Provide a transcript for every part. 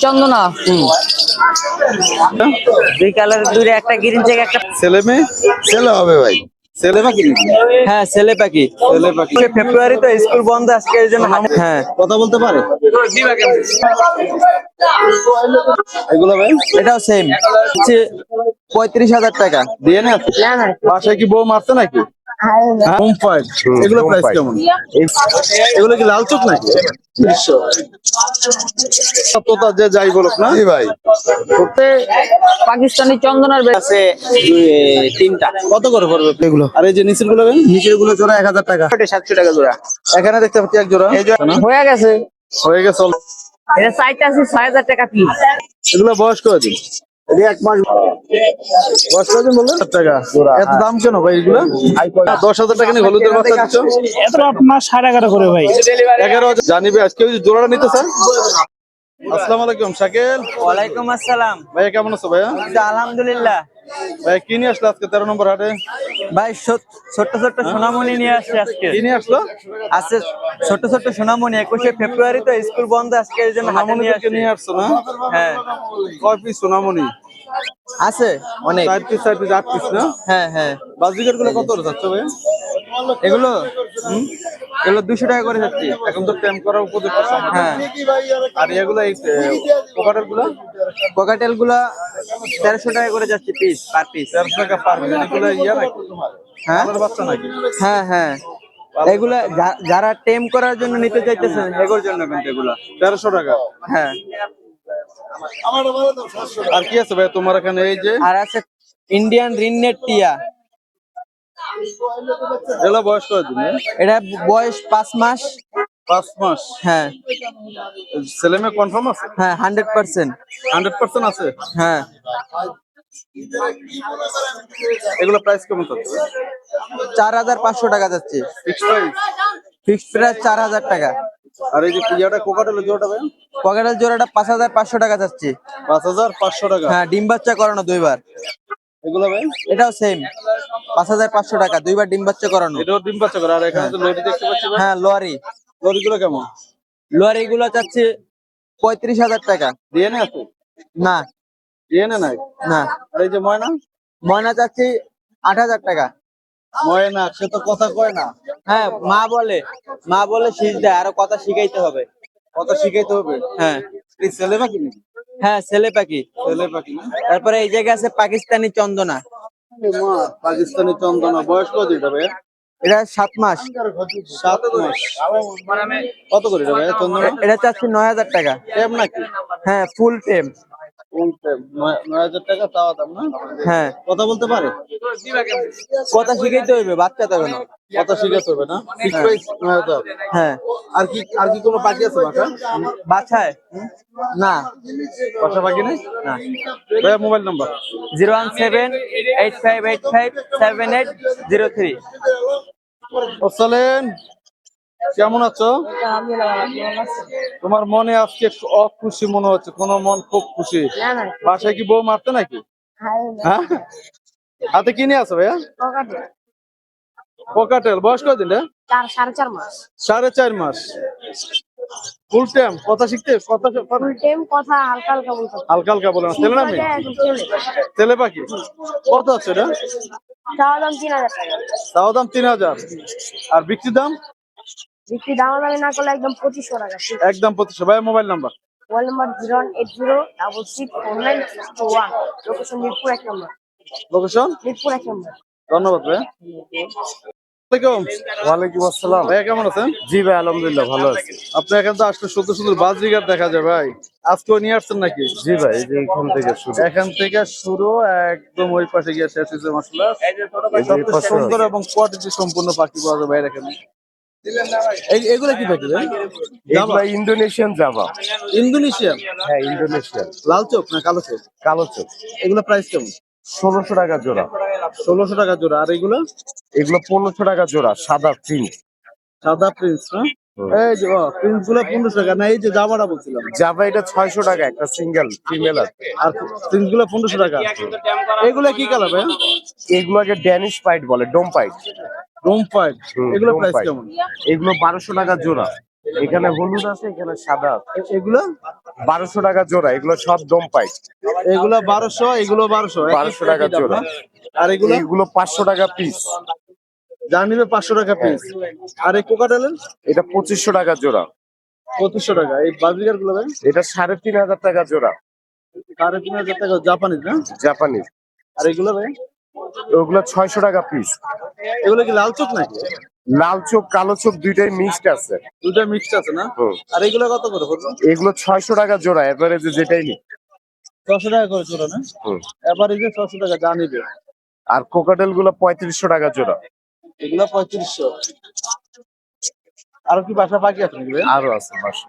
চন্দনা দুই কালার দূরে একটা গ্রিন চেক একটা ছেলে মেয়ে ছেলে হবে ভাই ছেলে পাখি নাকি? হ্যাঁ ছেলে পাখি। ছেলে পাখি ফেব্রুয়ারি তো স্কুল বন্ধ আজকে এই জন্য হ্যাঁ কথা বলতে পারে এগুলো ভাই এটাও সেম 35,000 টাকা দিয়ে না বাসায় কি বউ মারছে নাকি হোম ফাইট এগুলো প্রাইস কেমন এগুলো কি লাল চোখ নাকি তোতা যে যাই বলুক না ভাই পাকিস্তানি চন্দনার আছে তিনটা কত করে পড়বে এগুলো আর এই যে নিচের গুলো নিচের গুলো জোড়া 1000 টাকা 700 টাকা জোড়া এখানে দেখতে পাচ্ছি এক জোড়া হয়ে গেছে হয়ে গেছে এটা চাইতে আছে 6,000 টাকা পিস এগুলো বয়স করে দিন এক মাস বয়স করে দিন বললেন টাকা এত দাম কেন ভাই এগুলো 10,000 টাকা নিয়ে হলুদের বাচ্চা দিচ্ছ এত আপনার 11.5 করে ভাই 11,000 জানিবে আজকে ওই জোড়াটা নিতে স্যার আসসালামু আলাইকুম শাকিল ওয়ালাইকুম আসসালাম ভাই কেমন আছো ভাইয়া আলহামদুলিল্লাহ ভাই কি নিয়ে আসলে আজকে 13 নম্বর হাটে ভাই ছোট ছোট সোনামণি নিয়ে আসছে আজকে কি নিয়ে আসলো আছে ছোট ছোট সোনামণি 21 ফেব্রুয়ারি তো স্কুল বন্ধ আজকে এই জন্য হাটে নিয়ে আসছে নিয়ে আসছো না হ্যাঁ কয় পিস সোনামণি আছে অনেক 4 পিস 8 পিস না হ্যাঁ হ্যাঁ বাজিকার গুলো কত করে যাচ্ছে ভাই এগুলো এগুলো 200 টাকা করে যাচ্ছে এখন তো টেম করার উপযুক্ত সময় হ্যাঁ আর এগুলো এই কোকাটেল গুলো কোকাটেল গুলা 1300 টাকা করে যাচ্ছে পিস পার পিস 1300 টাকা পার পিস এগুলো ইয়া নাকি হ্যাঁ আমার বাচ্চা নাকি হ্যাঁ হ্যাঁ এগুলা যারা টেম করার জন্য নিতে চাইতেছেন এগুলোর জন্য কিন্তু এগুলা 1300 টাকা হ্যাঁ আর কি আছে ভাই তোমার এখানে এই যে আর আছে ইন্ডিয়ান রিননেট টিয়া এগুলো বয়স করে দিন এটা বয়স 5 মাস 5 মাস হ্যাঁ ছেলে মেয়ে কনফার্ম আছে হ্যাঁ 100% 100% আছে হ্যাঁ এগুলো প্রাইস কেমন যাচ্ছে 4,500 টাকা যাচ্ছে ফিক্সড প্রাইস ফিক্সড প্রাইস 4,000 টাকা আর এই যে ইয়াটা কোকাটেলের জোড়াটা ভাই পকেটের জোড়াটা 5,500 টাকা যাচ্ছে 5500 টাকা হ্যাঁ ডিম বাচ্চা করানো দুইবার এগুলো ভাই এটাও সেম 5,500 টাকা দুইবার ডিম বাচ্চা করানো এটাও ডিম বাচ্চা করে আর এখানে তো লরি দেখতে পাচ্ছি ভাই হ্যাঁ লরি লরিগুলো কেমন লরি গুলো চাচ্ছে 35,000 টাকা দিয়ে না আছে না দিয়ে না নাই না আর এই যে ময়না ময়না চাচ্ছি 8,000 টাকা ময়না সে তো কথা কয় না হ্যাঁ মা বলে শীষ দেয় আরো কথা শিখাইতে হবে কথা শিখাইতে হবে হ্যাঁ এই ছেলে পাখি নাকি হ্যাঁ ছেলে পাখি ছেলে পাখি না তারপরে এই জায়গায় আছে পাকিস্তানি চন্দনা মা পাকিস্তানি চন্দনা বয়স কত এটা ভাই এটা 7 মাস 7 মাস কত করে এটা ভাই চন্দনা এটা চাচ্ছি 9,000 টাকা টেম নাকি হ্যাঁ ফুল টেম কোন টেম 9,000 টাকা তাও দাম না হ্যাঁ কথা বলতে পারে কথা শিখাইতে হবে বাচ্চা তো এখনো কথা শিখাতে হবে না ফিক্স প্রাইস 9,000 হ্যাঁ আর কি কোনো পাখি আছে বাসা বাছায় না বাসা পাখি নেই না ভাই মোবাইল নাম্বার 01785878803 ওসালেন কেমন আছো তোমার মনে আজকে অখুশি মনে হচ্ছে কোন মন খুব খুশি বাসায় কি বউ মারতে নাকি হ্যাঁ হাতে কি নিয়ে আছো ভাইয়া কোকাটেল বয়স কদিন রে 4.5 মাস 4.5 মাস ফুল টাইম কথা শিখতে কথা ফুল টাইম কথা হালকা হালকা বলতে হালকা হালকা বলে না ছেলে না মেয়ে ছেলে পাখি কত আছে এটা চাওয়া দাম 3,000 টাকা তাও দাম 3,000 আর বিক্রি দাম বিক্রি দামাদামি না করলে একদম 2,500 টাকা একদম 2500 ভাই mobile number mobile number 080664961 location Mirpur 1 number location Mirpur 1 নম্বর ধন্যবাদ ভাই ওয়ালাইকুম আসসালাম ভাইয়া কেমন আছেন জি ভাই আলহামদুলিল্লাহ ভালো আছি আপনি এখানে তো আসলে সুন্দর সুন্দর বাজিগার দেখা যায় ভাই আজকেও নিয়ে আসছেন নাকি জি ভাই এই যে এখান থেকে শুরু এখান থেকে শুরু একদম ওই পাশে গিয়ে শেষ হয়েছে মাসাল্লাহ এই যে এই সবচেয়ে পাশে সুন্দর এবং কোয়ালিটি সম্পূর্ণ পাখি পাওয়া যায় ভাইয়ের এখানে এগুলো কি পাখি ভাই এগুলা ইন্দোনেশিয়ান জাভা ইন্দোনেশিয়ান হ্যাঁ ইন্দোনেশিয়ান লাল চোখ না কালো চোখ কালো চোখ এগুলো প্রাইস কেমন 1,600 টাকা জোড়া 1,600 টাকা জোড়া আর এগুলো এগুলো 1,500 টাকা জোড়া সাদা প্রিন্ট সাদা প্রিন্স না এই যে প্রিন্স গুলো 1500 টাকা না এই যে জামাটা বলছিলাম জাভা এটা 600 টাকা একটা সিঙ্গেল ফিমেল আছে আর প্রিন্স গুলো 1500 টাকা এগুলো কি কালার ভাই এগুলোকে ড্যানিশ পাইট বলে ডোম পাইট রুম ফাইট এগুলো ডোম প্রাইস পাইট। কেমন এগুলো 1200 টাকা জোড়া এখানে হলুদ আছে, এখানে সাদা আছে। এগুলো 1200 টাকা জোড়া, এগুলো সব দম পাই। এগুলো 1200, এগুলো 1200, 1200 টাকা জোড়া। আর এগুলো এগুলো 500 টাকা পিস। যা নিবে 500 টাকা পিস। আর এই কোকাটেলের এটা 2500 টাকা জোড়া। 2500 টাকা। এই বাজিকার গুলো ভাই এটা 3500 টাকা জোড়া। 3500 টাকা জাপানিজ না? জাপানিজ। আর এগুলো ভাই ওগুলো 600 টাকা পিস। এগুলো কি লাল চোখ নাকি? লাল চোখ কালো চোখ দুইটাই মিক্সড আছে। দুটো মিক্সড আছে না? হুম। আর এগুলো কত করে পড়বে? এগুলো 600 টাকা জোড়া, এভারেজে যেটাই নি। 600 টাকা করে জোড়া না? হুম। এভারেজে 600 টাকা যা নিবে। আর কোকাটেল গুলো 3500 টাকা জোড়া। এগুলো 3500। আর কি বাসা বাকি আছে নাকি ভাই? আরো আছে বাসা।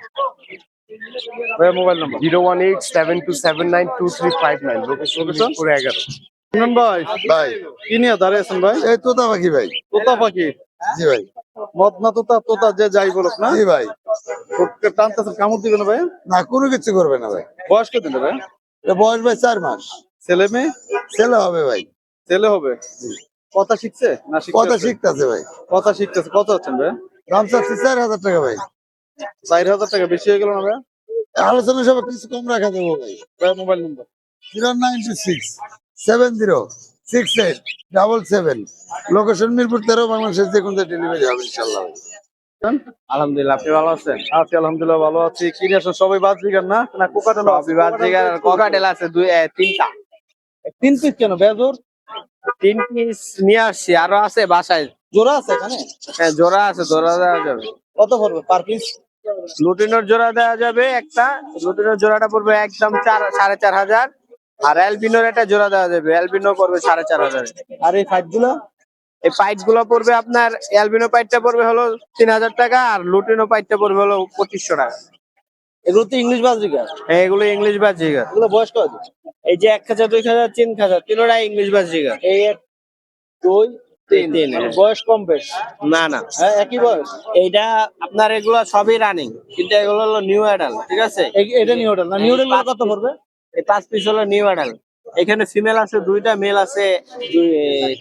ভাই মোবাইল নাম্বার 01872722359, লোকেশন 11। শুনুন ভাই, ভাই কি নিয়ে দাঁড়িয়েছেন ভাই? এই তোতা পাখি ভাই। তোতা পাখি। জি ভাই। মদনা তোতা, তোতা যে যাই বলুক না? জি ভাই। ওকে টানতেছেন, কামড় দিবে না ভাই? না কোনো কিছু করবে না ভাই। বয়স কত দিন ভাই? এ বয়স ভাই 4 মাস। ছেলে মেয়ে? ছেলে হবে ভাই। ছেলে হবে। কথা শিখছে না কথা শিখছে? শিখতেছে ভাই। কথা শিখতেছে। কত হচ্ছেন ভাই? দাম চাচ্ছি 4000 টাকা ভাই। 4000 টাকা বেশি হয়ে গেল না ভাই? আলোচনা সব কিছু কম রাখা দেবো ভাই। ভাই মোবাইল নাম্বার 0926 706877। লোকেশন মিরপুর 13, বাংলাদেশের যে কোনো ডেলিভারি হবে ইনশাআল্লাহ ভাই। আলহামদুলিল্লাহ, আপনি ভালো আছেন? আছি আলহামদুলিল্লাহ ভালো আছি। কি নিয়ে আসেন? সবাই বাজরিগার না? না কোকাটেল? বিভাজিকার কোকাটেল আছে তিনটা। 3 পিস কেন বেজোর? 3 পিস নিয়ে আসছি, আরো আছে বাসায়। জোড়া আছে এখানে? হ্যাঁ, জোড়া আছে, জোড়া দেওয়া যাবে। কত পড়বে পার পিস? লুটিনোর জোড়া দেওয়া যাবে একটা। লুটিনোর জোড়াটা পড়বে একদম 4500। আর অ্যালবিনোর একটা জোড়া দেওয়া যাবে, অ্যালবিনো পড়বে 4500। আর এই ফাইট গুলো? এই পাইট গুলো পড়বে আপনার, অ্যালবিনো পাইটটা পড়বে হলো 3000 টাকা, আর লুটিনো পাইটটা পড়বে হলো 2500 টাকা। এগুলো তো ইংলিশ বাজরিগার। হ্যাঁ, এগুলো ইংলিশ বাজিগার। এগুলো বয়স কত? এই যে 1000, 2000, 3000, তিনোটাই ইংলিশ বাজিগার। এই 1 2 3 তিন, মানে হ্যাঁ। বয়স কম বেশ? না না, হ্যাঁ একই বয়স। এইটা আপনার এগুলো সবই রানিং, কিন্তু এগুলো হলো নিউ অ্যাডাল্ট, ঠিক আছে? এটা নিউ মডেল না? নিউ মডেল কত পড়বে? এই 5 পিস হলো নিউ অ্যাডাল্ট। এখানে ফিমেল আছে 2টা, মেল আছে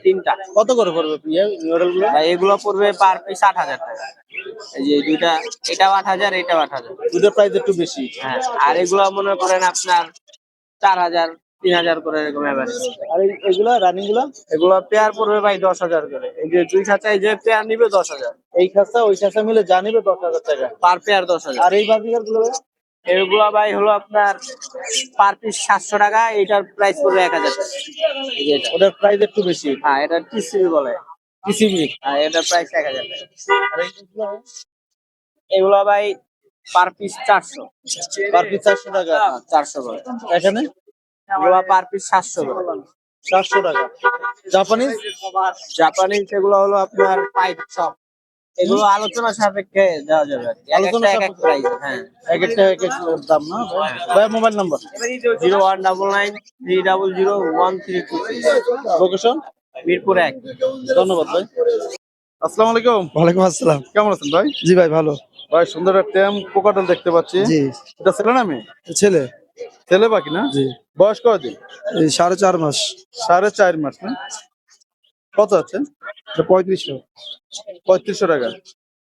3টা। কত করে পড়বে নিউ মডেল গুলো? আর এগুলো পড়বে পার পিস 8000 টাকা। এই যে দুইটা, এটাও 8000, এটাও 8000। দুটোর প্রাইস একটু বেশি। হ্যাঁ, আর এগুলো মনে করেন আপনার 4000, 3000 করে এরকম এভারেজ। আর এগুলা রানিং গুলা? এগুলো পেয়ার পড়বে ভাই 10,000 করে। এই যে 2 খাঁচায় যে পেয়ার নিবে 10,000। এই খাঁচা ওই খাঁচা মিলে যা নিবে 10,000 টাকা। Per pair 10,000। আর এই বাজিকার গুলো? এগুলো ভাই হলো আপনার পার পিস 700 টাকা, এটার প্রাইস পড়বে 1000 টাকা। এই যে এটা। ওটার প্রাইস একটু বেশি। হ্যাঁ, এটা টিসিবি বলে। পিসিবি। হ্যাঁ, এটার প্রাইস 1000 টাকা। আর এইগুলো? এগুলো ভাই পার পিস 400। পার পিস 400 টাকা। 400 করে। এখানে এগুলো পার পিস 700 করে। 700 টাকা। জাপানিজ? জাপানিজ এগুলো হলো আপনার পাইপ সব। এগুলো আলোচনা সাপেক্ষে দেওয়া যাবে আর কি। এক আলোচনা একটা এক এক সাপেক্ষে? প্রাইস। হ্যাঁ, এক একটা এক এক দাম না ভাই? Mobile number 0199301326। লোকেশন মিরপুর 1। ধন্যবাদ ভাই। আসসালামু আলাইকুম। ওয়ালাইকুম আসসালাম। কেমন আছেন ভাই? জি ভাই ভালো। ভাই সুন্দর একটা ট্যাম কোকাটেল দেখতে পাচ্ছি। জি এটা ছেলে না মেয়ে? ছেলে। ছেলে বাকি না? জি বয়স কতদিন? এই 4.5 মাস। 4.5 মাস না? কত আছে? 3500। 3500 টাকা।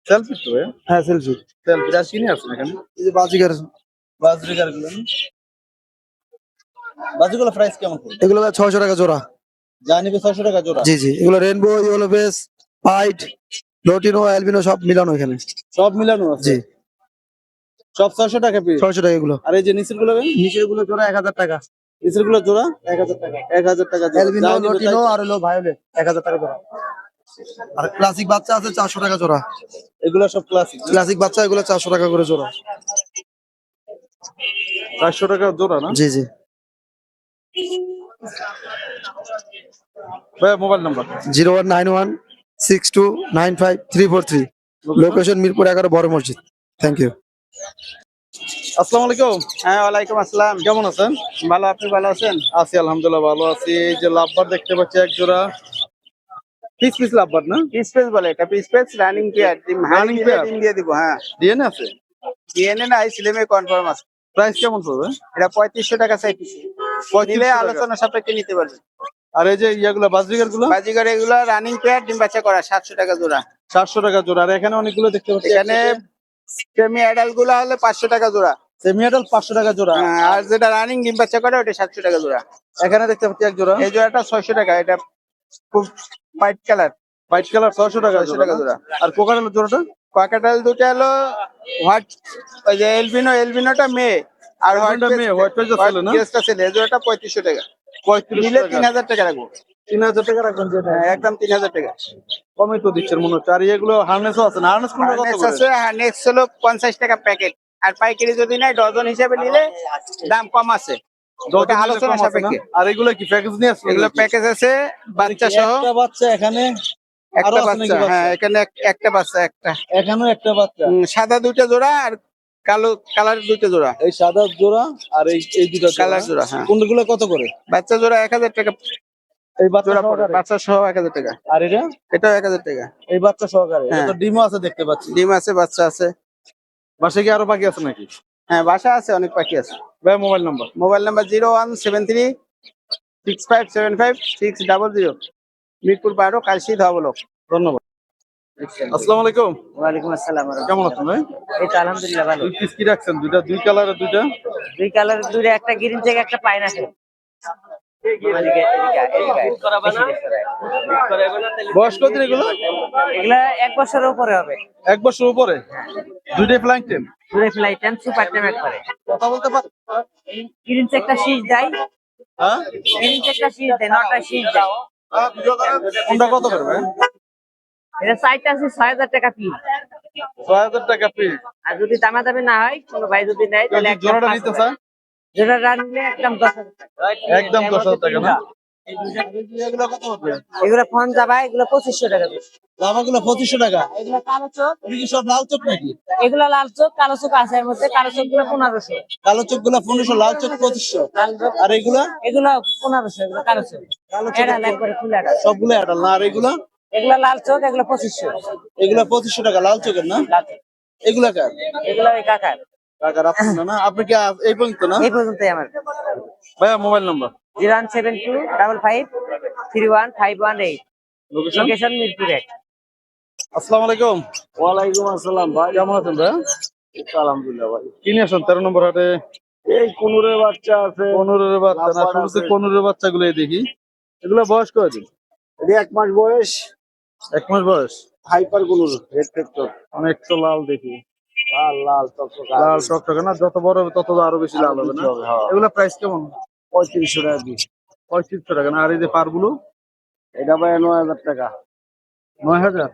সেলফি তো ভাই? হ্যাঁ সেলফি। সেলফি আর কিনে আসছেন এখানে? এই যে বাজিগার। বাজরিগার গুলো না? বাজরিগুলো প্রাইস কেমন পড়বে? এগুলো ভাই 600 টাকা জোড়া। যা নিবে 600 টাকা জোড়া। জি জি, এগুলো rainbow, yellow base, white, lutino, albino সব মিলানো এখানে। সব মিলানো আছে? জি সব 600 টাকা পিস? 600 টাকা এগুলো। আর এই যে নিচের গুলো ভাই? নিচের গুলো জোড়া 1000 টাকা। নিচের গুলো জোড়া 1000 টাকা। 1000 টাকা জোড়া। অ্যালবিনো, যা নিবে লোটিনো তাই- আর হলো ভায়োলেট 1000 টাকা জোড়া। আর ক্লাসিক বাচ্চা আছে 400 টাকা জোড়া। এগুলো সব ক্লাসিক। ক্লাসিক বাচ্চা এগুলো 400 টাকা করে জোড়া। 400 টাকা জোড়া না? জি জি। ভাই মোবাইল নাম্বার 019162953343। লোকেশন মিরপুর 11 বড় মসজিদ। Thank you. আসসালামু আলাইকুম। হ্যাঁ, ওয়ালাইকুম আসসালাম। কেমন আছেন? ভালো, আপনি ভালো আছেন? আছি আলহামদুলিল্লাহ ভালো আছি। এই যে লাভবার দেখতে পাচ্ছি এক জোড়া। পিস পিস লাভবার না? পিস পেস বলে এটা, পিস পেস রানিং পেয়ার। ডিম Running pair? ডিম দিয়ে দিব। হ্যাঁ, ডিএনএ আছে? ডিএনএ না, সিলেমে কনফার্ম আছে। প্রাইস কেমন পড়বে? এটা 3500 টাকা চাইতেছি। 3500 নিলে টাকা। আলোচনা সাপেক্ষে নিতে পারবেন। আর এই যে ইয়াগুলো বাজরিগার গুলো? বাজিগার এগুলো রানিং পেয়ার, ডিম বাচ্চা করা 700 টাকা জোড়া। 700 টাকা জোড়া। আর এখানে অনেকগুলো দেখতে পাচ্ছি। এখানে সেমি অ্যাডাল্ট গুলা হলে 500 টাকা জোড়া। সেমি অ্যাডাল্ট 500 টাকা জোড়া। হ্যাঁ, আর যেটা রানিং ডিম বাচ্চা করে ওটা 700 টাকা জোড়া। এখানে দেখতে পাচ্ছি এক জোড়া এই জোড়াটা 600 টাকা, এটা খুব হোয়াইট কালার। হোয়াইট কালার 600 টাকা 600 টাকা জোড়া। আর কোকাটেল জোড়াটা কাকাটাল দুটো হলো হোয়াইট, ওই যে এলবিনোটা মেয়ে, আর এলবিনোটা মেয়ে, হোয়াইট পেজটা ছেলে না? কেসটা ছেলে। এই জোড়াটা 3500 টাকা। 35 নিলে টাকা। 3000 টাকা রাখবো। 3000 টাকা রাখবেন যেটা। হ্যাঁ, একদম 3000 টাকা। কমই তো দিচ্ছেন মনে হচ্ছে। আর এগুলো হার্নেসও আছে না? হার্নেস কোনটা কত নেক্সট করে? আছে, হ্যাঁ নেক্সট হলো 50 টাকা প্যাকেট। আর পাইকারি যদি নেয় ডজন হিসেবে নিলে দাম কম আছে, ওটা নিলে আলোচনা কম আছে না? সাপেক্ষে। আর এগুলো কি প্যাকেজ নিয়ে আসলে? এগুলো প্যাকেজ আছে বাচ্চা সহ। একটা বাচ্চা এখানে, আরো একটা আছে নাকি বাচ্চা, বাচ্চা? হ্যাঁ এখানে একটা বাচ্চা, একটা এখানেও একটা বাচ্চা। সাদা দুইটা জোড়া আর কালো কালার দুইটা জোড়া। এই সাদা জোড়া আর এই দুটো কালার জোড়া, হ্যাঁ। কোনগুলো কত করে? বাচ্চা জোড়া 1000 টাকা এই বাচ্চা জোড়া পড়ে, সহকারে? বাচ্চা সহ 1000 টাকা। আর এটা এটাও 1000 টাকা। এই বাচ্চা সহকারে? এটা হ্যাঁ। তো ডিমও আছে দেখতে পাচ্ছি। ডিম আছে, বাচ্চা আছে। বাসায় কি আরো বাকি আছে নাকি? হ্যাঁ, বাসা আছে, অনেক পাখি আছে। ভাই mobile number. Mobile number 01736575600, Mirpur 12, Kalshi ধাবলক। ধন্যবাদ। আসসালামু আলাইকুম। ওয়ালাইকুম আসসালাম। কেমন আছেন ভাই? এই তো আলহামদুলিল্লাহ ভালো। দুই পিস কি রাখছেন? দুইটা, দুই কালারের দুইটা। দুই কালার দূরে একটা গ্রিন চেক, একটা পাইনাপেল। বয়স কতদিন এগুলো? এগুলা 1 বছরের উপরে হবে। 1 বছর উপরে। দুইটাই ফ্লাইং টেম। দূরে ফ্লাইট টাইম, সুপার টাইম একবারে। কথা বলতে পার? গ্রিন চেকটা শীষ দেয়, হ্যাঁ? গ্রিন চেকটা শীষ দেয়, নটা শীষ দেয়। কোনটা কত করে ভাই? এটা সাইটটা আছে 6000 টাকা পিস। 6000 টাকা পিস। আর যদি দামাদামি না হয়, কোনো ভাই যদি নেয় তাহলে একদম জোড়াটা 5,000 নিতে চায়? জোড়াটা নিলে একদম 10,000 টাকা। একদম 10,000 টাকা না? এগুলো কত হবে? এগুলো ফোন যাবা, এগুলো 2500 টাকা পিস। জামাগুলো 2500 টাকা। এগুলো কালো চোখ, এটা কি সব লাল চোখ নাকি? এগুলো লাল চোখ, কালো চোখ আছে এর মধ্যে। কালো চোখ গুলো 1500, কালো চোখ গুলা 1500, লাল চোখ 2500। লাল চোখ আর এগুলা এগুলো 1500, এগুলো কালো চোখ। এটা একবারে ফুল এটা। সবগুলো অ্যাডাল না? আর এগুলা? এগুলো লাল চোখ, এগুলো 2500। এগুলা 2500 টাকা লাল চোখের না? লাল চোখ। এগুলা কার? এগুলো ওই কাকার। টাকার আপনার না? আপনি কি এই পর্যন্ত না? এই পর্যন্তই আমার। ভাইয়া mobile number. 01725531518। Location? Location Mirpur 1। আসসালামু আলাইকুম। ওয়ালাইকুম আসসালাম ভাই। কেমন আছেন ভাইয়া? আলহামদুলিল্লাহ ভাই। কি নিয়ে আসেন 13 নম্বর হাটে? এই কুনুরের বাচ্চা আছে, কনুরের বাচ্চা না? লাফার্ড শুরুতে আছে। কনুরের বাচ্চাগুলোই দেখি। এগুলো বয়স কয়দিন? এটি 1 মাস বয়স। 1 মাস বয়স। হাইপার কুনুর, রেড ফ্যাক্টর। অনেক তো লাল দেখি। লাল লাল টকটকা। লাল টকটকে না? যত বড় হবে তত আরো বেশি লাল হবে না? হ্যাঁ। এগুলো প্রাইস কেমন? 3500 টাকা পিস। 3500 টাকা না? আর এই যে পারগুলো? এটা ভাই 9000 টাকা। 9000।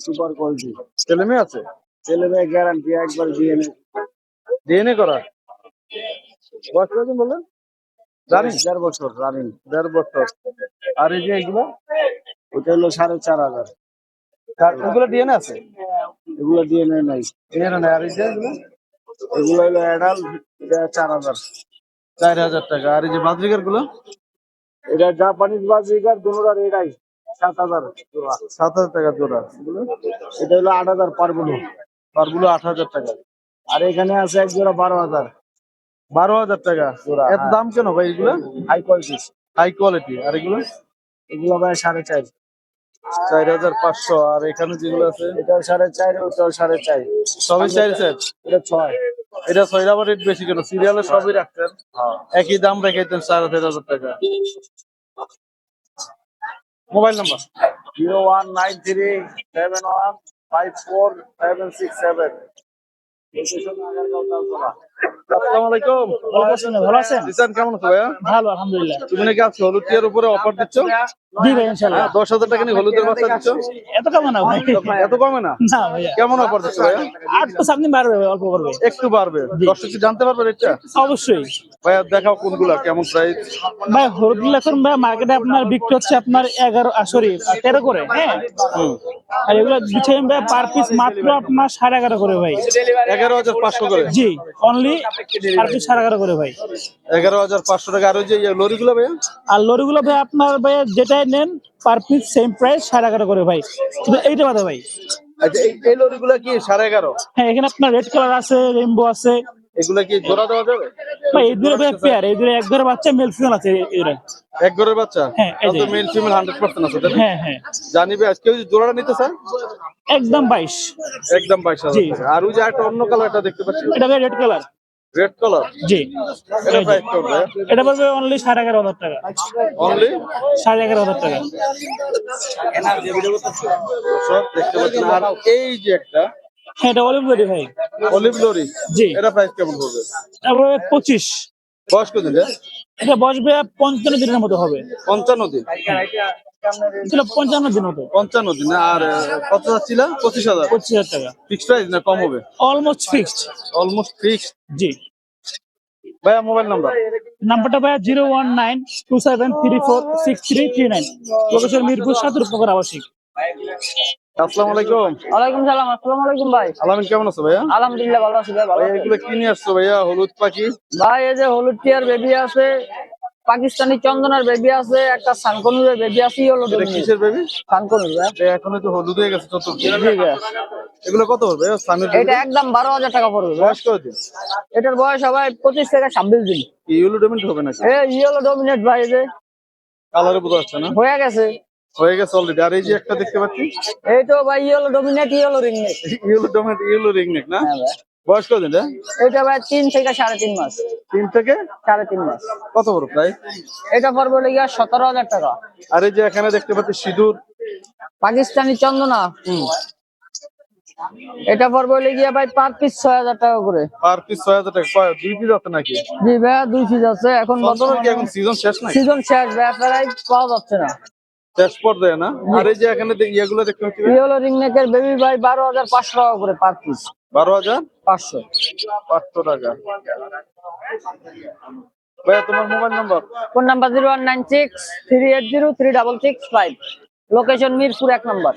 Super quality. ছেলে মেয়ে আছে? ছেলে মেয়ে গ্যারান্টি, একবার দিয়ে নে। ডিএনএ করা? বয়স কয়দিন বললেন? জানি 1.5 বছর রানিং। 1.5 বছর। আর এই যে এগুলো? ওটা হলো 4500। এগুলো ডিএনএ আছে? এগুলো দিয়ে নেয় নাই। ডিএনএ নাই। আর এই যে এগুলো? এগুলো হলো অ্যাডাল, এটা 4000। 4000 টাকা। আর এই যে বাদ্রিকার গুলো? এটা জাপানিজ বাজিকার, দুটোটার এটাই 7000 জোড়া। 7000 টাকা জোড়া। এটা হলো 8000 পারগুলো। পারগুলো 8000 টাকা। আর এখানে আছে এক জোড়া 12000। 12000 টাকা জোড়া, এত হ্যাঁ। দাম কেন ভাই এগুলো? High quality. High quality. আর এগুলো? এগুলো ভাই 4.5। 4500। আর এখানে যেগুলো আছে? এটাও 4.5, ওটাও 4.5। সবই 4 সেট। এটা 6। এটা 6 আবার রেট বেশি কেন? সিরিয়ালে সবই রাখতেন, একই দাম রেখেছেন 4500 টাকা। Mobile number? 01937154767। আসসালামু আলাইকুম। ভালো আছেন? জিসান কেমন আছো ভাইয়া? ভালো আলহামদুলিল্লাহ। তুমি নাকি আজকে হলুদ টিয়ার উপরে অফার দিচ্ছ? জি ভাই ইনশাআল্লাহ। 10,000 টাকা নিয়ে হলুদের বাচ্চা দিচ্ছ? এত কম না ভাই। এত কমে না? না ভাইয়া। কেমন অফার দিচ্ছ ভাইয়া? 8 তো সামনে বাড়বে, অল্প করবে। একটু বাড়বে। দর্শক কি জানতে পারবে রেটটা? অবশ্যই ভাইয়া দেখাও কোনগুলা কেমন প্রাইস? ভাই হলুদ এখন ভাই মার্কেটে আপনার বিক্রি হচ্ছে আপনার 11 সরি 13 করে, হ্যাঁ। আর এগুলো দিচ্ছেন ভাই পার পিস মাত্র আপনার 11.5 করে ভাই। 11,500 করে? জি অনলি পার পিস 11.5 করে ভাই। 11,500 টাকা। আর ওই যে লরিগুলো ভাইয়া? আর লরিগুলো ভাই আপনার ভাই যেটাই নেন পার পিস সেম প্রাইস 11.5 করে ভাই। শুধু এইটা বাদে ভাই। আচ্ছা এই লরিগুলো কি 11.5? হ্যাঁ এখানে আপনার রেড কালার আছে, রেইনবো আছে, এগুলা কি জোড়া দেওয়া যাবে? ভাই এই দুটো ভাই পেয়ার, এই দুটো এক ঘরে বাচ্চা মেল ফিমেল আছে এরা। এক ঘরের বাচ্চা? হ্যাঁ, এই যে। তাহলে মেল ফিমেল 100% আছে তাই না? হ্যাঁ হ্যাঁ, জানিবে আজকে যদি জোড়াটা নিতে চান একদম 22। একদম 22,000 জি। টাকা। আর ওই যে একটা অন্য কালারটা দেখতে পাচ্ছি, এটা ভাই রেড কালার। রেড কালার, জি, এটা প্রাইস কত ভাই? এটা পড়বে অনলি 11,500 টাকা। অনলি 11,500 টাকা। সব দেখতে পাচ্ছেন। আর এই যে একটা হ্যাঁ, এটা অলিভ লরি ভাই। অলিভ লরি, জি। এটা প্রাইস কেমন পড়বে? তারপরে 25। বয়স কত দিন? এটা বসবে 55 দিনের মতো হবে। 55 দিন। ছিল 55 দিন মতো। 55 দিন। আর কত যাচ্ছিল? 25,000। 25,000 টাকা। ফিক্সড প্রাইস না কম হবে? Almost fixed. Almost fixed. জি। ভাইয়া মোবাইল নাম্বার? নাম্বারটা ভাই 01927346339। লোকেশন মিরপুর সাতুরপুকুর আবাসিক। আসসালামু আলাইকুম। ওয়ালাইকুম সালাম। আসসালামু আলাইকুম ভাই। আলামিন কেমন আছো ভাইয়া? আলহামদুলিল্লাহ ভালো আছি ভাই। ভালো ভাইয়া আছি। এগুলো কি নিয়ে আসছো ভাইয়া? হলুদ পাখি, ভাই এই যে হলুদ টিয়ার বেবি আছে, পাকিস্তানি চন্দনার বেবি আছে, একটা সানকনুরের বেবি আছে, হলো এটা কিসের বেবি? সানকনুর ভাই। এখনো তো হলুদ হয়ে গেছে চতুর্থ। জি ভাই। এগুলো কত পড়বে ভাইয়া? স্থানীয় এটা একদম 12,000 টাকা পড়বে ভাই। বয়স কত দিন? এটার বয়স হবে 25 থেকে 26 দিন। ইউলো ডেমেন্ট হবে নাকি? ইয়েলো ডমিনেট ভাই, এই যে কালারে বোঝা যাচ্ছে না। হয়ে গেছে। হয়ে গেছে অলরেডি। আর এই যে একটা দেখতে পাচ্ছি, এই তো ভাই yellow dominant, yellow ring neck. Yellow dominant, yellow ring neck না? হ্যাঁ ভাই। বয়স কত দিন? এটা ভাই 3 থেকে 3.5 মাস। 3 থেকে 3.5 মাস। কত বড় প্রাইস? এটা পড়বে লেগে 17,000 টাকা। আর এই যে এখানে দেখতে পাচ্ছি সিঁদুর, পাকিস্তানি চন্দনা, এটা পড়বে লেগে ভাই পার পিস 6,000 টাকা করে। পার পিস 6,000 টাকা। দুই পিস আছে নাকি? জি ভাই, 2 পিস আছে। এখন চন্দনের কি এখন সিজন শেষ নাকি? সিজন শেষ ভাই, প্রায় পাওয়া যাচ্ছে না। শেষ পর্যায়ে না? আর এই যে এখানে ইয়েগুলো দেখতে পাচ্ছি ইয়েলো রিং নেকের বেবি ভাই 12,500 টাকা করে পার পিস। 12,500 টাকা। ভাইয়া তোমার mobile number? Phone number 0196 380 3665। Location Mirpur 1 নম্বর।